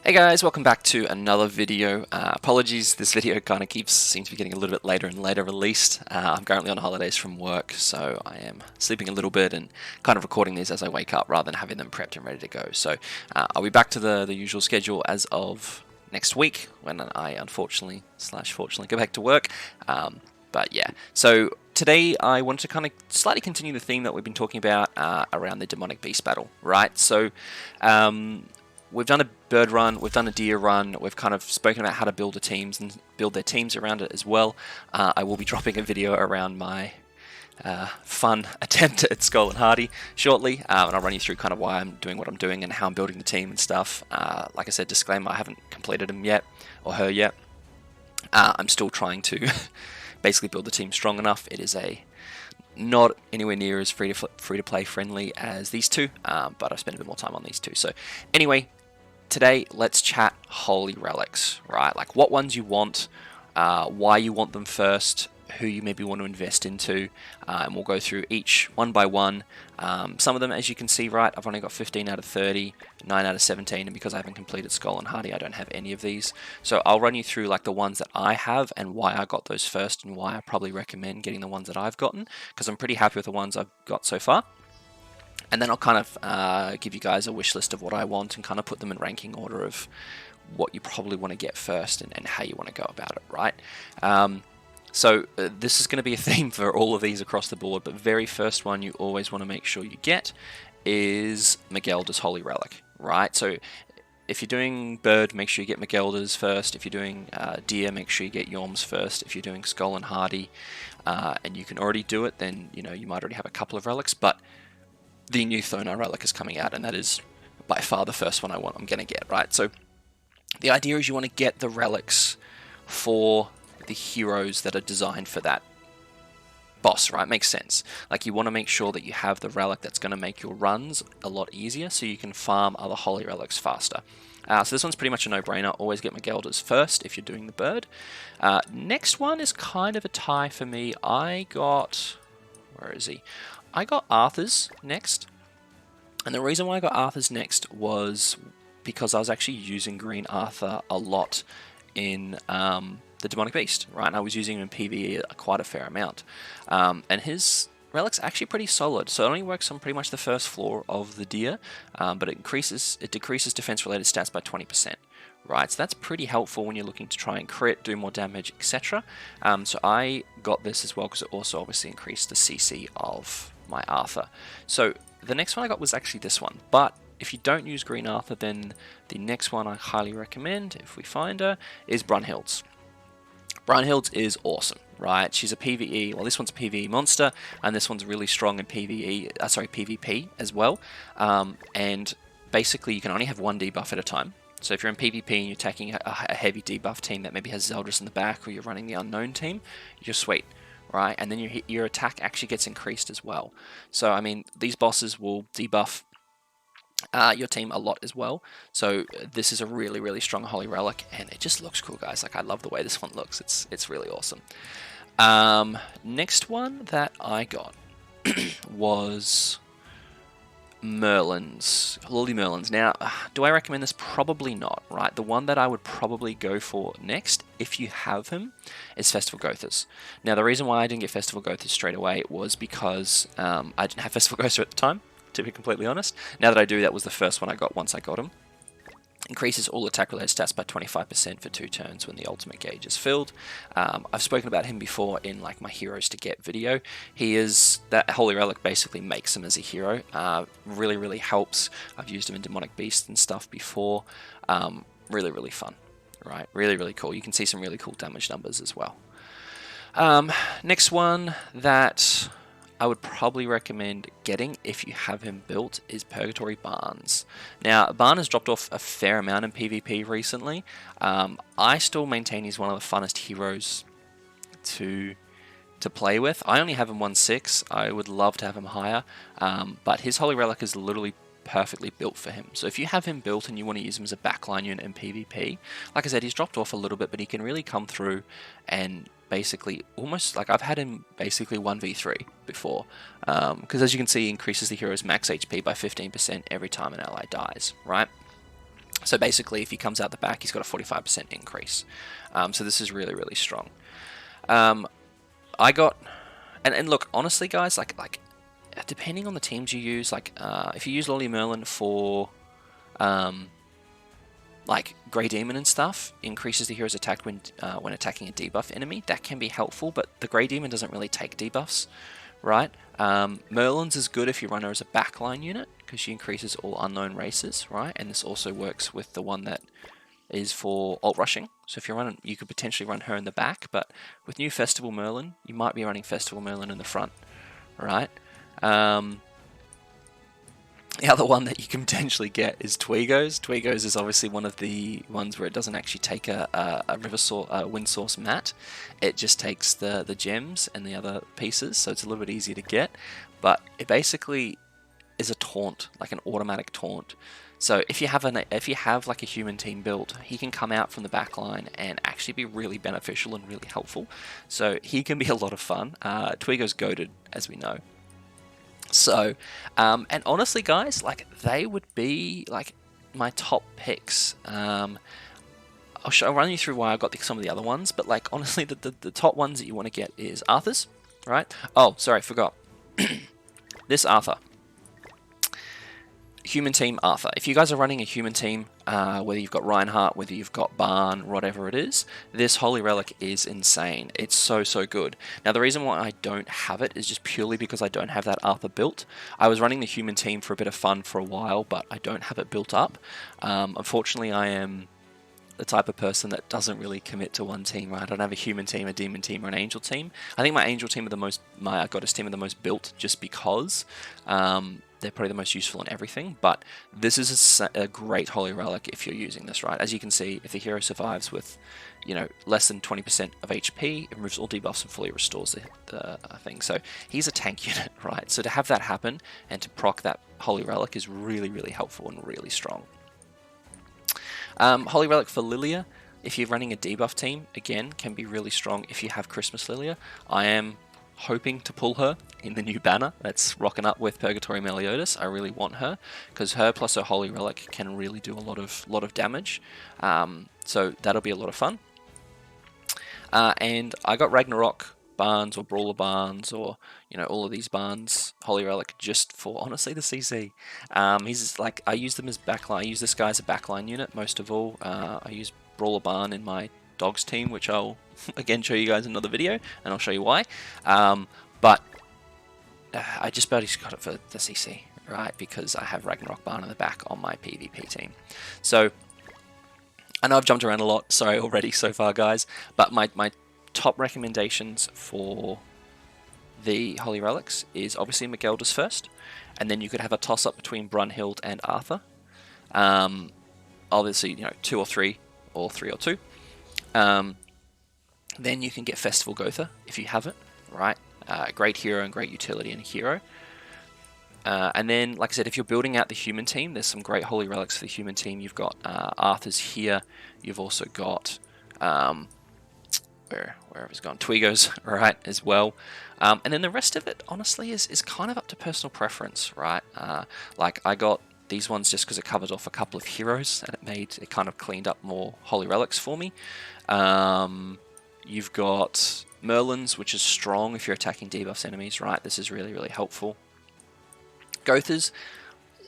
Hey guys, welcome back to another video. Apologies, this video kind of seems to be getting a little bit later and later released. I'm currently on holidays from work, so I am sleeping a little bit and kind of recording these as I wake up rather than having them prepped and ready to go. So I'll be back to the usual schedule as of next week when I unfortunately/fortunately go back to work. But yeah, so today I wanted to kind of slightly continue the theme that we've been talking about around the demonic beast battle, right? So we've done a bird run, we've done a deer run, we've kind of spoken about how to build their teams around it as well. I will be dropping a video around my fun attempt at Skull and Hardy shortly, and I'll run you through kind of why I'm doing what I'm doing and how I'm building the team and stuff. Like I said, disclaimer, I haven't completed him yet, or her yet. I'm still trying to basically build the team strong enough. It is not anywhere near as free to play friendly as these two, but I've spent a bit more time on these two. So anyway, today let's chat Holy Relics, right? Like what ones you want, why you want them first, who you maybe want to invest into, and we'll go through each one by one. Some of them, as you can see, right, I've only got 15 out of 30, 9 out of 17, and because I haven't completed Skull and Hardy, I don't have any of these. So I'll run you through like the ones that I have and why I got those first and why I probably recommend getting the ones that I've gotten, because I'm pretty happy with the ones I've got so far. And then I'll kind of give you guys a wish list of what I want and kind of put them in ranking order of what you probably want to get first and how you want to go about it, right? So this is going to be a theme for all of these across the board, but very first one you always want to make sure you get is Miguelda's Holy Relic, right? So if you're doing bird, make sure you get Miguelda's first. If you're doing deer, make sure you get Yorm's first. If you're doing Skull and Hardy, and you can already do it, then you might already have a couple of relics, but the new Thonar relic is coming out, and that is by far the first one I'm going to get, right? So the idea is you want to get the relics for the heroes that are designed for that boss, right? Makes sense. Like you want to make sure that you have the relic that's going to make your runs a lot easier so you can farm other Holy Relics faster. So this one's pretty much a no-brainer. Always get Miguelda's first if you're doing the bird. Next one is kind of a tie for me. Where is he? I got Arthur's next. And the reason why I got Arthur's next was because I was actually using Green Arthur a lot in the Demonic Beast, right? And I was using him in PvE quite a fair amount. And his relic's actually pretty solid. So it only works on pretty much the first floor of the deer, but it decreases defense-related stats by 20%. Right, so that's pretty helpful when you're looking to try and crit, do more damage, etc. So I got this as well because it also obviously increased the CC of my Arthur. So the next one I got was actually this one, but if you don't use Green Arthur, then the next one I highly recommend, if we find her, is Brunhild's. Brunhild's is awesome, right? She's a PvE, well this one's a PvE monster, and this one's really strong in PvP as well. And basically you can only have one debuff at a time. So if you're in PvP and you're attacking a heavy debuff team that maybe has Zeldris in the back, or you're running the unknown team, you're sweet, right? And then your attack actually gets increased as well. So I mean, these bosses will debuff your team a lot as well. So this is a really, really strong Holy Relic, and it just looks cool, guys. Like I love the way this one looks. It's really awesome. Next one that I got was Holy Merlin's. Now, do I recommend this? Probably not, right? The one that I would probably go for next, if you have him, is Festival Gothas. Now, the reason why I didn't get Festival Gothas straight away was because I didn't have Festival Gothas at the time, to be completely honest. Now that I do, that was the first one I got once I got him. Increases all attack-related stats by 25% for 2 turns when the ultimate gauge is filled. I've spoken about him before in like my Heroes to Get video. That Holy Relic basically makes him as a hero. Really, really helps. I've used him in Demonic Beast and stuff before. Really, really fun, right? Really, really cool. You can see some really cool damage numbers as well. Next one that I would probably recommend getting if you have him built is Purgatory Barnes. Now, Barn has dropped off a fair amount in PvP recently. I still maintain he's one of the funnest heroes to play with. I only have him 1/6. I would love to have him higher, but his Holy Relic is literally perfectly built for him. So if you have him built and you want to use him as a backline unit in PvP, like I said, he's dropped off a little bit, but he can really come through and basically almost like I've had him basically 1v3 before, because as you can see, he increases the hero's max HP by 15% every time an ally dies, right? So basically, if he comes out the back, he's got a 45% increase. So this is really, really strong. I got, and look, honestly, guys, like depending on the teams you use, like if you use Lolly Merlin for like Grey Demon and stuff, increases the hero's attack when attacking a debuff enemy. That can be helpful, but the Grey Demon doesn't really take debuffs, right? Merlin's is good if you run her as a backline unit, because she increases all unknown races, right? And this also works with the one that is for alt rushing. So if you're running, you could potentially run her in the back, but with new Festival Merlin, you might be running Festival Merlin in the front, right? The other one that you can potentially get is Twigos. Twigos is obviously one of the ones where it doesn't actually take a wind source mat. It just takes the gems and the other pieces, so it's a little bit easier to get. But it basically is a taunt, like an automatic taunt. So if you have like a human team built, he can come out from the back line and actually be really beneficial and really helpful. So he can be a lot of fun. Twigos goated, as we know. So, and honestly, guys, like they would be like my top picks. I'll run you through why I got some of the other ones, but like honestly, the top ones that you want to get is Arthur's, right? Oh, sorry, forgot. This Arthur. Human team Arthur. If you guys are running a human team, whether you've got Reinhardt, whether you've got Barn, whatever it is, this Holy Relic is insane. It's so, so good. Now, the reason why I don't have it is just purely because I don't have that Arthur built. I was running the human team for a bit of fun for a while, but I don't have it built up. Unfortunately, I am the type of person that doesn't really commit to one team, right? I don't have a human team, a demon team, or an angel team. I think my angel team are my goddess team are the most built just because they're probably the most useful in everything, but this is a great Holy Relic if you're using this, right? As you can see, if the hero survives with, less than 20% of HP, it removes all debuffs and fully restores the thing. So he's a tank unit, right? So to have that happen and to proc that Holy Relic is really, really helpful and really strong. Holy Relic for Lilia, if you're running a debuff team, again, can be really strong if you have Christmas Lilia. I am hoping to pull her in the new banner that's rocking up with Purgatory Meliodas. I really want her because her plus her Holy Relic can really do a lot of damage. So that'll be a lot of fun. And I got Ragnarok Barnes or Brawler Barnes or all of these Barnes Holy Relic just for honestly the CC. He's like, I use them as backline. I use this guy as a backline unit most of all. I use Brawler Barn in my dogs team, which I'll again show you guys in another video, and I'll show you why. But I just barely got it for the CC, right? Because I have Ragnarok Barn in the back on my PvP team. So I know I've jumped around a lot, sorry already so far, guys. But my top recommendations for the Holy Relics is obviously Miguelda's first, and then you could have a toss-up between Brunhild and Arthur. Obviously, 2 or 3, or 3 or 2. Then you can get Festival Gotha if you have it, right? Great hero and great utility in a hero. And then, like I said, if you're building out the human team, there's some great Holy Relics for the human team. You've got Arthur's here. You've also got wherever it's gone, Twigos, right, as well. And then the rest of it, honestly, is kind of up to personal preference, right? Like I got these ones just because it covered off a couple of heroes and it kind of cleaned up more Holy Relics for me. You've got Merlin's, which is strong if you're attacking debuffs enemies, right? This is really, really helpful. Gotha's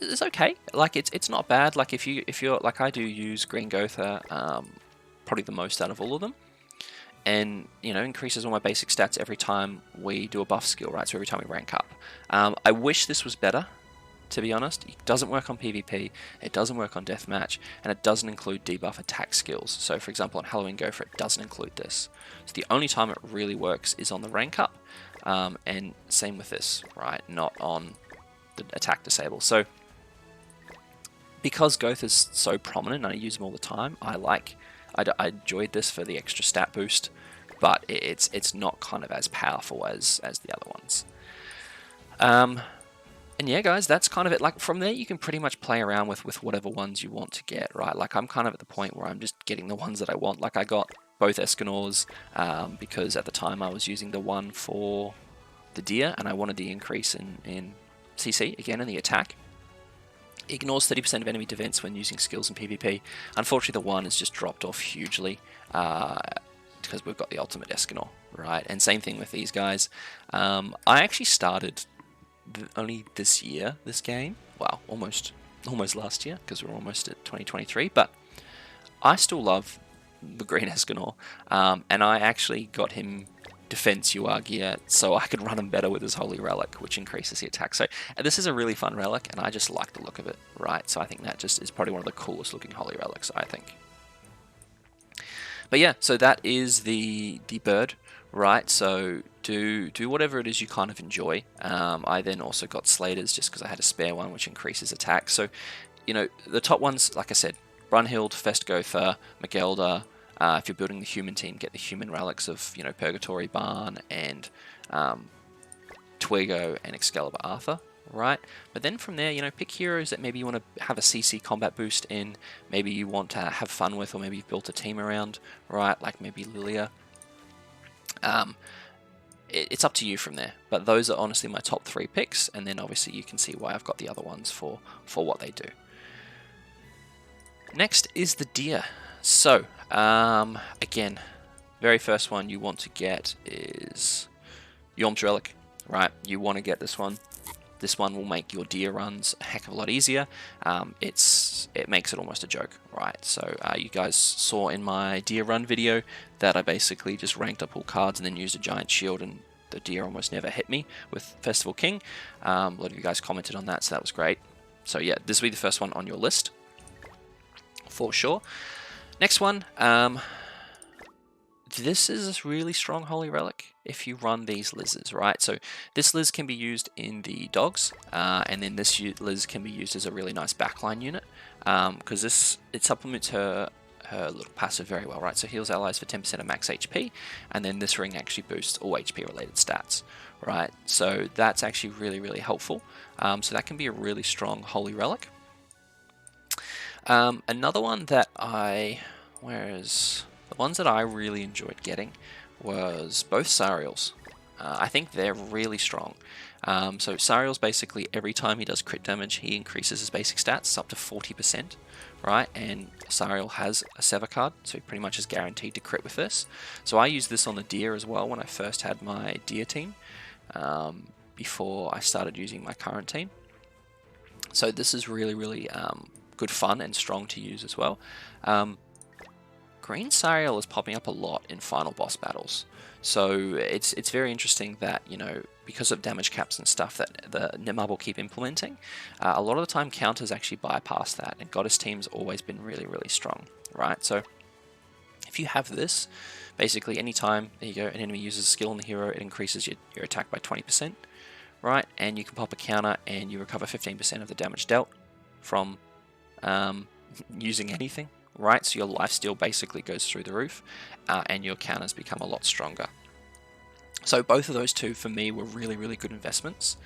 is okay. Like it's not bad. Like if you're like I do use Green Gotha, probably the most out of all of them. And increases all my basic stats every time we do a buff skill, right? So every time we rank up. I wish this was better, to be honest. It doesn't work on PvP, it doesn't work on deathmatch, and it doesn't include debuff attack skills. So for example, on Halloween Gopher, it doesn't include this. So the only time it really works is on the rank up, and same with this, right? Not on the attack disable. So because Gotha's so prominent and I use them all the time, I enjoyed this for the extra stat boost, but it's not kind of as powerful as the other ones. And yeah, guys, that's kind of it. Like from there, you can pretty much play around with whatever ones you want to get, right? Like I'm kind of at the point where I'm just getting the ones that I want. Like I got both Escanors because at the time I was using the one for the deer and I wanted the increase in CC, again, in the attack. Ignores 30% of enemy defense when using skills in PvP. Unfortunately, the 1 has just dropped off hugely because we've got the ultimate Escanor, right? And same thing with these guys. I actually started only this year, this game. Well, almost last year, because we're almost at 2023. But I still love the green Escanor, and I actually got him defense UR gear so I could run him better with his Holy Relic, which increases the attack. So this is a really fun relic, and I just like the look of it, right? So I think that just is probably one of the coolest looking Holy Relics, I think. But yeah, so that is the bird, right? So do whatever it is you kind of enjoy. I then also got Slaters just because I had a spare one, which increases attack. So, you know, the top ones, like I said, Brunhild, Festgother, Magelda. If you're building the human team, get the human relics of, you know, Purgatory Barn and Twigo and Excalibur Arthur, right? But then from there, you know, pick heroes that maybe you want to have a CC combat boost in, maybe you want to have fun with, or maybe you've built a team around, right? Like maybe Lilia. It's up to you from there. But those are honestly my top 3 picks, and then obviously you can see why I've got the other ones for what they do. Next is the deer. So, again, very first one you want to get is Yhorm's Relic, right? You want to get this one. This one will make your deer runs a heck of a lot easier. It makes it almost a joke, right? So you guys saw in my deer run video that I basically just ranked up all cards and then used a giant shield, and the deer almost never hit me with Festival King. A lot of you guys commented on that, so that was great. So yeah, this will be the first one on your list, for sure. Next one, this is a really strong Holy Relic if you run these Lizzes, right? So this Liz can be used in the dogs, and then this Liz can be used as a really nice backline unit, because it supplements her little passive very well, right? So heals allies for 10% of max HP, and then this ring actually boosts all HP related stats, right? So that's actually really, really helpful. So that can be a really strong Holy Relic. Another one that the ones that I really enjoyed getting was both Sariels. I think they're really strong. So Sariel's basically every time he does crit damage, he increases his basic stats up to 40%, right? And Sariel has a Sever card, so he pretty much is guaranteed to crit with this. So I used this on the deer as well when I first had my deer team, before I started using my current team. So this is really, really good fun and strong to use as well. Green Sariel is popping up a lot in final boss battles, so it's very interesting that, you know, because of damage caps and stuff that the Nimab will keep implementing, a lot of the time counters actually bypass that, and Goddess team's always been really, really strong, right? So if you have this, basically anytime, there you go, an enemy uses a skill on the hero, it increases your attack by 20%, right? And you can pop a counter and you recover 15% of the damage dealt from using anything, right? So your lifesteal basically goes through the roof, and your counters become a lot stronger. So both of those two for me were really, really good investments.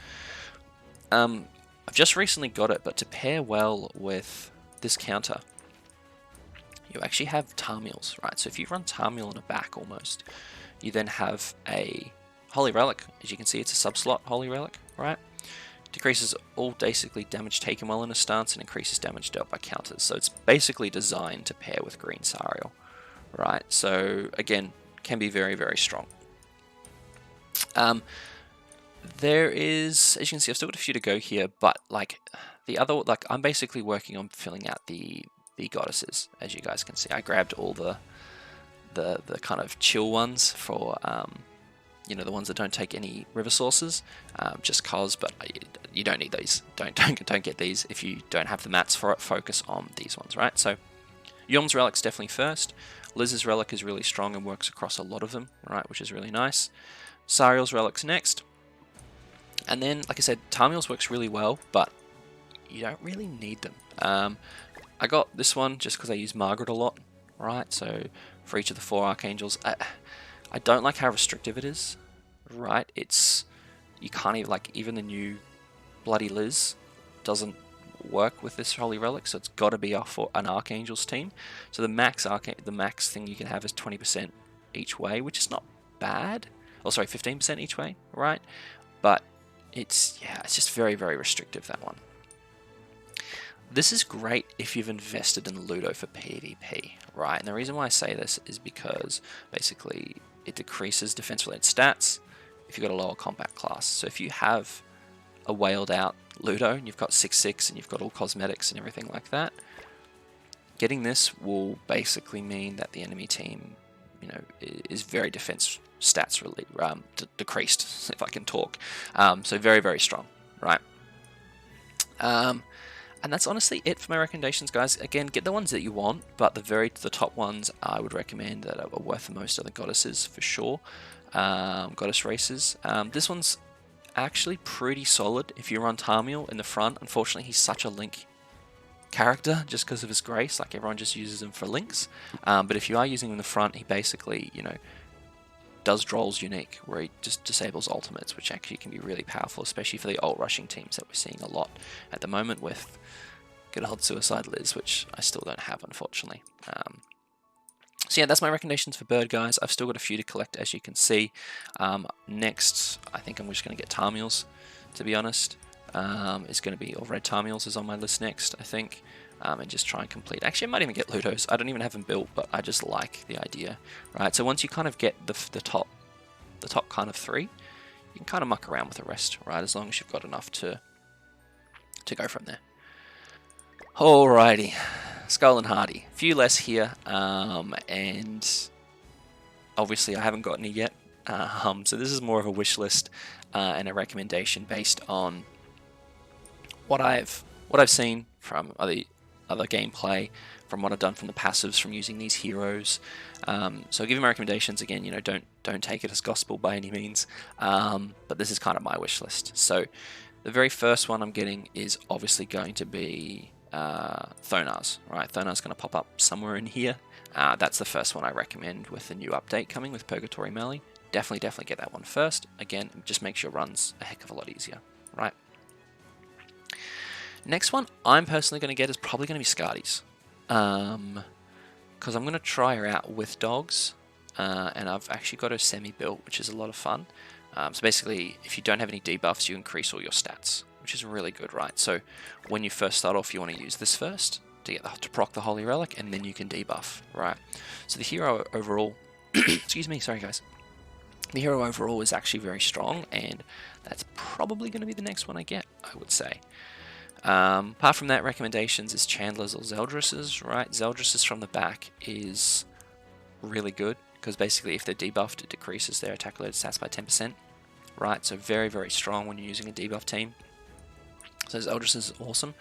I've just recently got it, but to pair well with this counter, you actually have Tarmiels, right? So if you run Tarmiel in a back almost, you then have a Holy Relic. As you can see, it's a sub-slot Holy Relic, right? Decreases all basically damage taken while in a stance and increases damage dealt by counters. So it's basically designed to pair with Green Sariel, right? So again, can be very, very strong. There is, as you can see, I've still got a few to go here, but like the other, like I'm basically working on filling out the goddesses. As you guys can see, I grabbed all the kind of chill ones for you know, the ones that don't take any river sources, just cause, but you don't need these. Don't get these if you don't have the mats for it. Focus on these ones, right? So Yhorm's Relic's definitely first. Liz's Relic is really strong and works across a lot of them, right, which is really nice. Sariel's Relic's next. And then, like I said, Tarmiel's works really well, but you don't really need them. I got this one just because I use Margaret a lot, right? So for each of the 4 Archangels, I don't like how restrictive it is, right? You can't even, like, even the new Bloody Liz doesn't work with this Holy Relic, so it's got to be for an Archangel's team. So the max thing you can have is 20% each way, which is not bad. Oh, sorry, 15% each way, right? But it's just very, very restrictive, that one. This is great if you've invested in Ludo for PvP, right? And the reason why I say this is because basically it decreases defense-related stats if you've got a lower combat class. So if you have a whaled out Ludo and you've got 6/6 and you've got all cosmetics and everything like that, getting this will basically mean that the enemy team, you know, is very defense stats really decreased, if I can talk. So very, very strong, right? And that's honestly it for my recommendations, guys. Again, get the ones that you want, but the top ones I would recommend that are worth the most are the goddesses for sure. Goddess races. This one's actually pretty solid if you run Tarmiel in the front. Unfortunately, he's such a link character just because of his grace. Like, everyone just uses him for links. But if you are using him in the front, he basically, you know, does Droll's unique, where he just disables ultimates, which actually can be really powerful, especially for the ult rushing teams that we're seeing a lot at the moment with good old Suicide Liz, which I still don't have, unfortunately. So yeah, that's my recommendations for Bird, guys. I've still got a few to collect, as you can see. Next, I think I'm just going to get Tarmiels, to be honest. It's going to be, or Red Tarmiels is on my list next, I think. And just try and complete. Actually, I might even get Ludos. I don't even have them built, but I just like the idea, right? So once you kind of get the top kind of 3, you can kind of muck around with the rest, right? As long as you've got enough to go from there. Alrighty, Skull and Hardy. A few less here, and obviously I haven't gotten it yet. So this is more of a wish list and a recommendation based on what I've seen from other gameplay, from what I've done from the passives, from using these heroes. So I'll give you my recommendations. Again, you know, don't take it as gospel by any means, but this is kind of my wish list. So the very first one I'm getting is obviously going to be Thonars, right? Thonars going to pop up somewhere in here. That's the first one I recommend with the new update coming with Purgatory Melee. Definitely get that one first. Again, just makes your runs a heck of a lot easier, right? Next one I'm personally going to get is probably going to be Scardies, because I'm going to try her out with dogs, and I've actually got her semi-built, which is a lot of fun. So basically, if you don't have any debuffs, you increase all your stats, which is really good, right? So when you first start off, you want to use this first to proc the Holy Relic, and then you can debuff, right? So the hero overall, excuse me, sorry guys. The hero overall is actually very strong, and that's probably going to be the next one I get, I would say. Apart from that, recommendations is Chandler's or Zeldris's, right? Zeldris's from the back is really good, because basically if they're debuffed, it decreases their attack related stats by 10%, right? So very, very strong when you're using a debuff team. So Zeldris's is awesome.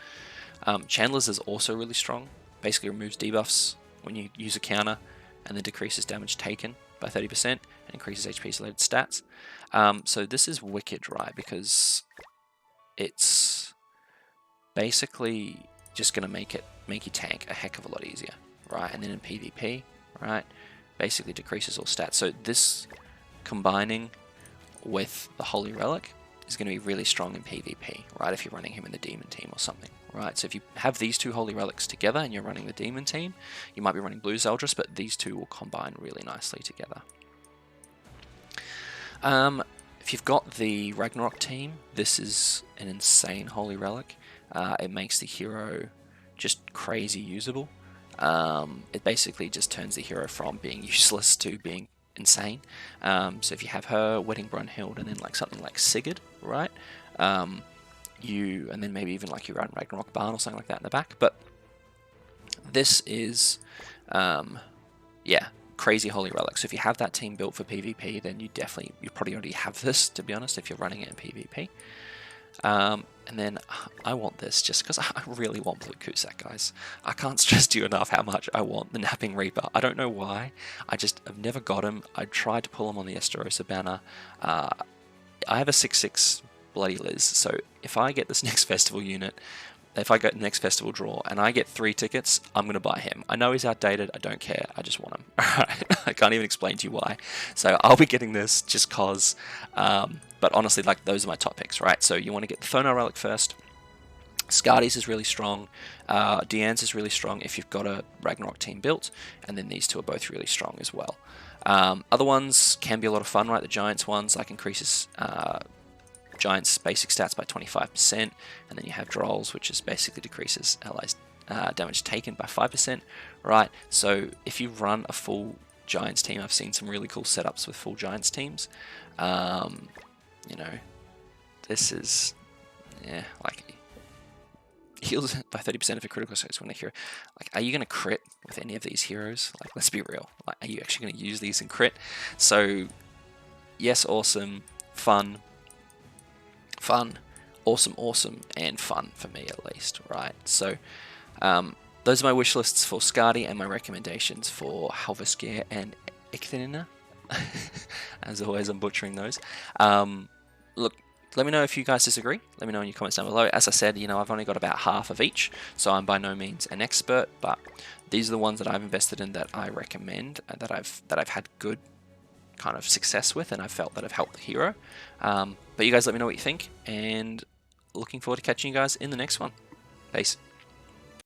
Chandler's is also really strong. Basically removes debuffs when you use a counter, and then decreases damage taken by 30% and increases HP related stats. So this is wicked, right? Because it's basically just going to make you tank a heck of a lot easier, right? And then in PvP, right, basically decreases all stats. So this combining with the Holy Relic is going to be really strong in PvP, right? If you're running him in the Demon team or something, right? So if you have these two Holy Relics together and you're running the Demon team, you might be running Blue Zeldris, but these two will combine really nicely together. If you've got the Ragnarok team, this is an insane Holy Relic. It makes the hero just crazy usable. It basically just turns the hero from being useless to being insane. So if you have her, Wedding Brunhild, and then like something like Sigurd, right? And then maybe even like you run Ragnarok Barn or something like that in the back. But this is, yeah, crazy Holy Relic. So if you have that team built for PvP, then you probably already have this, to be honest, if you're running it in PvP. And then I want this just because I really want Blue Cusack, guys. I can't stress to you enough how much I want the Napping Reaper. I don't know why. I've never got him. I tried to pull him on the Esterosa banner. I have a 6/6 Bloody Liz, so if I get this next festival unit, if I get the next festival draw and I get 3 tickets, I'm going to buy him. I know he's outdated. I don't care. I just want him. Alright, I can't even explain to you why. So I'll be getting this just cause. But honestly, like, those are my top picks, right? So you want to get the Thonar Relic first. Scardies is really strong. Deanne's is really strong if you've got a Ragnarok team built. And then these two are both really strong as well. Other ones can be a lot of fun, right? The Giants ones, like, increases Giants' basic stats by 25%, and then you have Drolls, which is basically decreases allies' damage taken by 5%, right? So if you run a full Giants team, I've seen some really cool setups with full Giants teams. You know, this is, yeah, like, heals by 30% of a critical success when a hero. Like, are you going to crit with any of these heroes? Like, let's be real. Like, are you actually going to use these in crit? So, yes, awesome, fun, awesome, and fun for me at least, right? So, those are my wish lists for Skadi and my recommendations for Halverskir and Icthinina. As always, I'm butchering those. Look, let me know if you guys disagree. Let me know in your comments down below. As I said, you know, I've only got about half of each, so I'm by no means an expert, but these are the ones that I've invested in that I recommend, that I've had good kind of success with, and I felt that have helped the hero. But you guys let me know what you think, and looking forward to catching you guys in the next one. Peace.